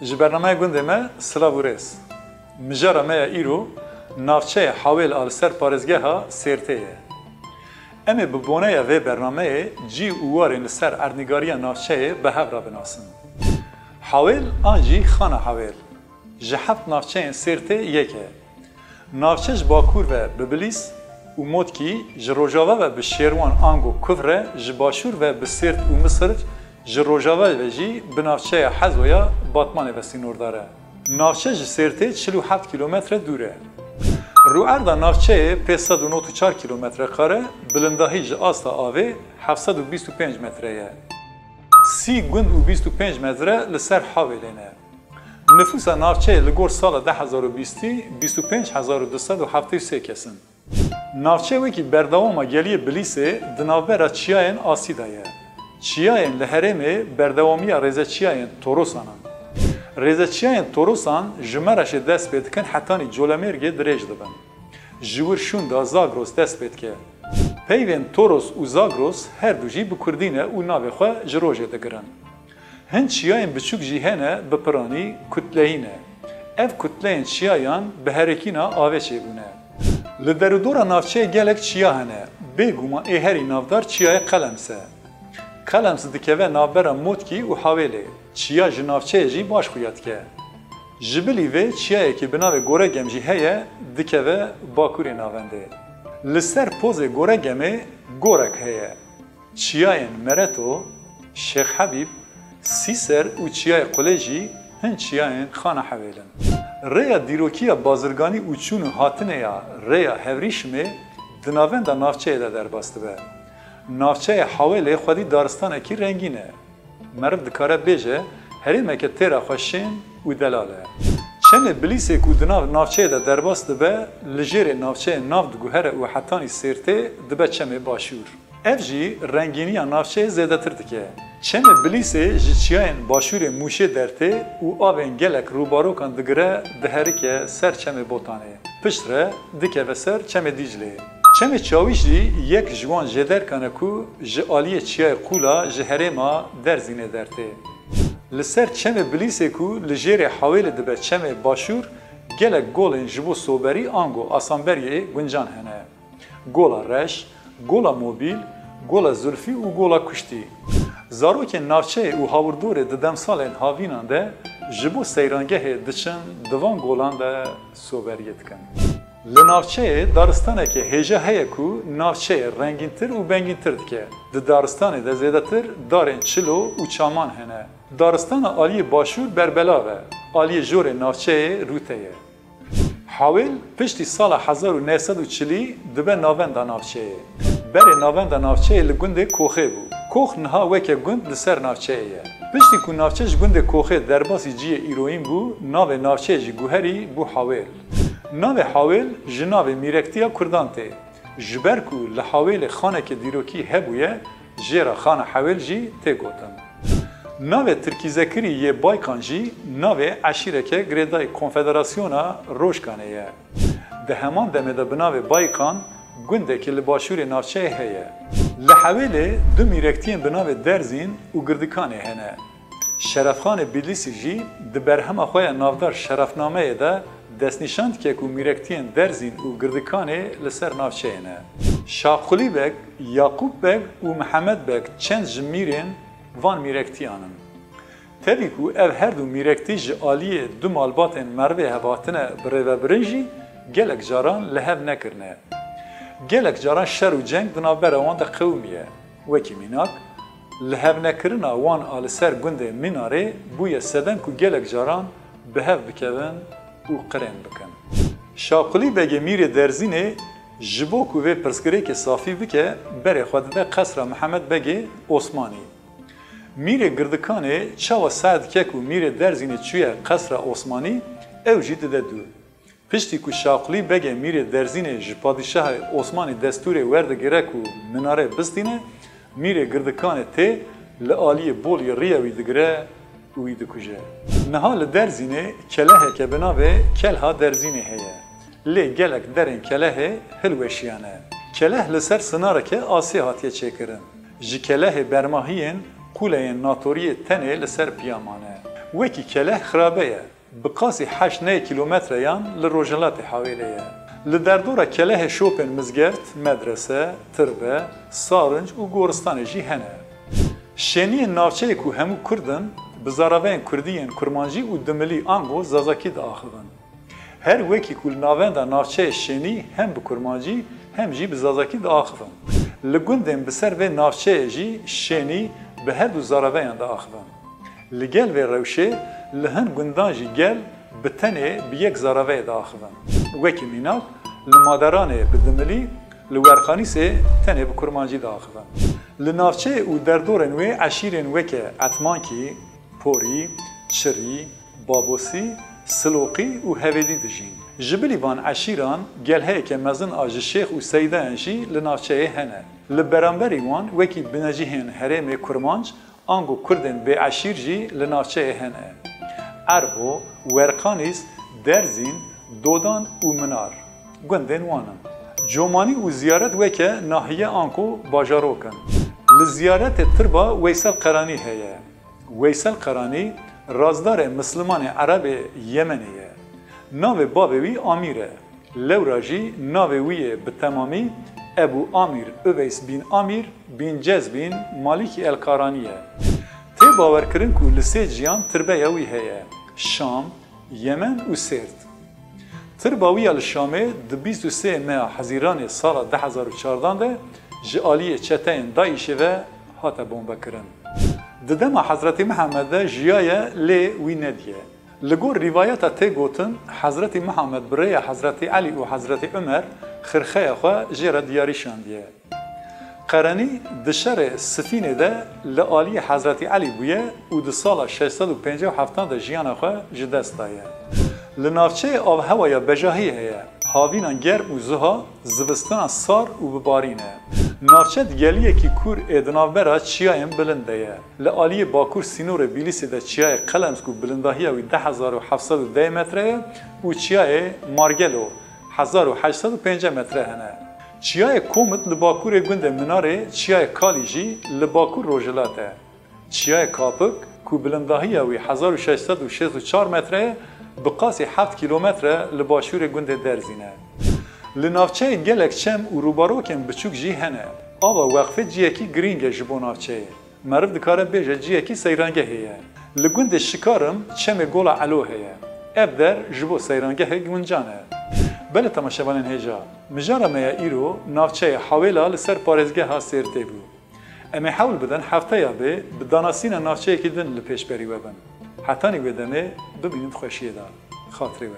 Ji bernameyê gundê me silav û rêz. Mijara me ya îro navçeya Hawêl a li ser parêzgeha Sêrtê ye. Em ê bi boneya vê bernameyê cî û warên li ser erdnîgariya navçeyê bi hev re binasin. Hawêl an jî Xana Hawêl. Ji heft navçeyên Sêrtê yek e. Navçe ji Bakur ve bi Bilîs û Motkî, ji Rojava ve bi Şêrwan Ango Kuvre, ji Başûr ve bi Sêrt û Misir, ji Rojava ve jî bi navçeya Hezoya Batmanê ve Sînordar e. Navçe ji Sêrtê 47 kilometre dûr e. Rûerda navçeyê 594 kilometre kare, bilindahî ji asta avê 725 metre ye. Sî gund û 25 metre li ser Hawêlê ne. Nüfusa navçeyê li gor sala 2020 25273 kesin. Navçe wekî berdewama geliyê Bilîsê di navbera çiyayên Asî de ye. Çiyayên li herêmê berdewamiya rêzeçiyayên Torosan in. Rêzeçiyayên Torosan ji Mereşê dest pê dikin hetanî Colemêrgê dirêj dibin. Ji wir şûn da Zagros dest pê dike. Peyvên Toros û Zagros her du jî bi Kurdî ne û navê xwe ji rojê digirin. Hin çiyayên biçûk jî hene bi piranî kutleyî ne. Ev kutleyên çiyayan bi herêkîna avê çêbûne. Li derûdora navçeyê gelek çiya hene. Bêguman ê herî navdar çiyayê Qelems e. Qelems dikeve navbera Motkî û Hawêlê. Çiya ji navçeyê jî baş xuya dike. Ji bilî vê çiyayekî bi navê Goregem jî heye dikeve Bakurê navendê. Li ser pozê Goregemê gorek heye. Çiyayên Mereto, Şêx Hebîb, Sîser û çiyayê Qulê jî hin çiyayên Xana Hewêl in. Rêya dîrokiya bazirganî û çûn û hatinê ya rêya Hevrîşimê di navenda navçeyê de derbas dibe. Navçeya Hawêlê xwedî daristanekî rengîn e. Meriv dikare bêje herêmeke têra xwe şên û delal e. Çemê Bilîsê ku di nav navçeyê de derbas dibe, li jêrê navçeyên nav diguhere û hetanî Sêrtê dibe çemê Başûr. Ev jî rengîniya navçeyê zêdetir dike. Çemê Bilîsê ji çiyayên Başûrê Mûşê dertê û avên gelek rûbarokan digire diherike ser çemê Botanê. Pişt re dikeve ser çemê Dîclê. Çemê Çawîş jî yek ji wan jêderkan e ku ji aliyê çiyayê Qûla ji herêma Derzînê dertê. Li ser çemê Bilîsê ku li jêrê Hawêlê dibe çemê Başûr, gelek golên ji bo soberî ango Asamberiyê guncan hene. Gola Reş, Gola Mobil, Gola Zülfî û Gola Kuştî. Zarokên navçeyê û hawirdorê di demsalên havînan de ji bo seyrangehê diçin divan golan de soberiyê dikin. Li navçeyê daristaneke hêja heye ku navçeyê rengîntir û bengîntir dike. Di daristanê de zêdetir darên çilo û çaman hene. Daristana aliyê Başûr berbelav e. Aliyê jorê navçeyê Rûtê ye. Hawêl piştî sala 1940 dibe navenda navçeyê. Berê navenda navçeyê li gundê Koxê bû. Kox niha weke gund li ser navçeyê ye. Piştî ku navçe ji gundê Koxê derbasî ciyê îroyîn bû, navê navçeyê jî guherî bû Hawêl. Navê Hawêl ji navê mîrektiya Kurdan tê. Ji ber ku li Hawêlê xaneke dîrokî hebûye, jêra Xana Hewêl jî tê gotin. Navê Tirkîzekirî yê Baykan jî navê eşîreke girêdayê Konfederasyona Rojkanê ye. Di heman demê de bi navê Baykan gundekî li başûrê navçeyê heye. Li Hewêlê du mîrektiyên bi navê Derzîn û Girdikanê hene. Şerefxanê Bilîsî jî di berhema xwe ya navdar şerefnameyê de destnîşan dike ku mîrektiyên Derzîn û Girdikanê li ser navçeyê ne. Şaxulî Beg, Yaqûb Beg û Mihemed Beg çend ji mîrên van mîrektiyan in. Tevî ku ev her du mîrektî ji aliyê du malbatên mervê hevatine bi rêvebirin jî gelek caran li hev nekirine. Gelek caran şer û ceng di navbera wan de qewmiye. Wekî mînak, li hev nekirina wan a li ser gundê Mînarê bûye seden ku gelek caran bi hev bikevin û qirên bikin. Şaxulî Begê mîrê Derzînê ji bo ku vê pirsgirêkê safî bike, berê xwe dide qesra Mihemed Begê Osmanî. Mîrê Girdikanê çawa saet dike ku mîrê Derzînê çûye qesra Osmanî, ew jî dide dû. Piştî ku Şaxulî Begê mîrê Derzînê ji padîşaha Osmanî destûrê werdigire ku minarê bistîne, mîrê Girdikanê tê li aliyê bolê rêya wî digire û wî dikuje. Niha li Derzînê keleheke bi navê Kelha Derzînê heye. Lê gelek derên kelehê hilweşiyane. Keleh li ser sinareke asê hatiye çêkirin. Ji kelehê bermahiyên qûleyên natoriyê tenê li ser piyamane. وکی کله خرابه بقاسی 8 کیلومتر یان لروجلات حویله لدردورا کله شوپن مزگرت مدرسه تربه سارنج و گورستان جی هنه شنی ناوچه کو همو کردن بزاراوین کردین کرمانجی و دملی آنگو زازاکی دا آخوان هر وکی کل ناویندا ناوچه شنی هم به کرمانجی هم جی بزازاکی دا آخوان لگوندن بسر و ناوچه جی شنی به هر دو زاراوین دا آخوان لگل و روشه لهن گندان جی گل بتنه بیک زاراوی دا آخوان وکی میناک لمادران بدملی لورخانی سه تنه به کرمانجی دا آخوان لناوچه و دردورن و عشیرن وکه اتمانکی پوری، چری، بابوسی، سلوقی و هویدی دجین. جبلی وان عشیران گله که مزن آج شیخ و سیده انجی لناوچه هنه. لبرانبری وان وکی بنجیهن حرم کرمانج آنگو کردن به عشیر جی لناوچه هنه. عربو، ورقانیز، درزین، دودان و منار. گندن وانن. جومانی و زیارت وکه ناحیه آنکو باجاروکن. لزیارت تربا ویسل قرانی هیه. ویسل قرانی رازدار مسلمان عرب یمنیه. ناو بابوی آمیره. لوراجی ناوی به تمامی ابو آمیر اویس بین آمیر بین جز بین مالک القرانیه. تی باور کرن که لسه جیان تربه یوی هیه. شام، یمن و سرد. ترباوی الشامه د 23 ماه حزیران سال 2014 ده جالی چتین دایشه و هات بمب کرن. ددما حضرت محمد جیایه لی وی ندیه. لگور روایت تی گوتن حضرت محمد برای حضرت علی و حضرت عمر خرخه خوا جرا دیاریشان دیه. قرنی دشر سفینه ده لعالی حضرت علی بویه و د سال 657 ده جیان خوا جدست دایه. لنافچه آب هوای بجاهی هیه. هاوینان گرم و زها زوستان سار و ببارینه. نافچه دیگلیه که کور ادنابرا چیایم بلنده. لعالی باکور سینور بیلیسی ده چیای قلمسکو بلندهیه و 10710 متره و چیای مارگلو 1805 متره هنه. چیای کومت لباکور گنده مناره چیای کالیجی لباکور روجلاته. چیای کاپک کو بلندهیه و 1664 متره بقاسی 7 کیلومتر لباشور گنده درزینه. لنافچه گلک چم و روباروکن بچوک جی هنه. آبا وقفه جیکی گرینگه جبو نافچه. مرف دکاره بیجه جیکی سیرانگه هیه. لگنده شکارم چم گولا علو هیه. اب در جبو سیرانگه گونجانه. بله تماشاوانین هیجا. مجارا میا ایرو نافچه حاویلا لسر پارزگه ها سیرته بو. اما حاول بدن هفته یا به بداناسین نافچه که دن لپیش بری وبن. حتی نگویدمه ببینید خوشیه دا خاطری و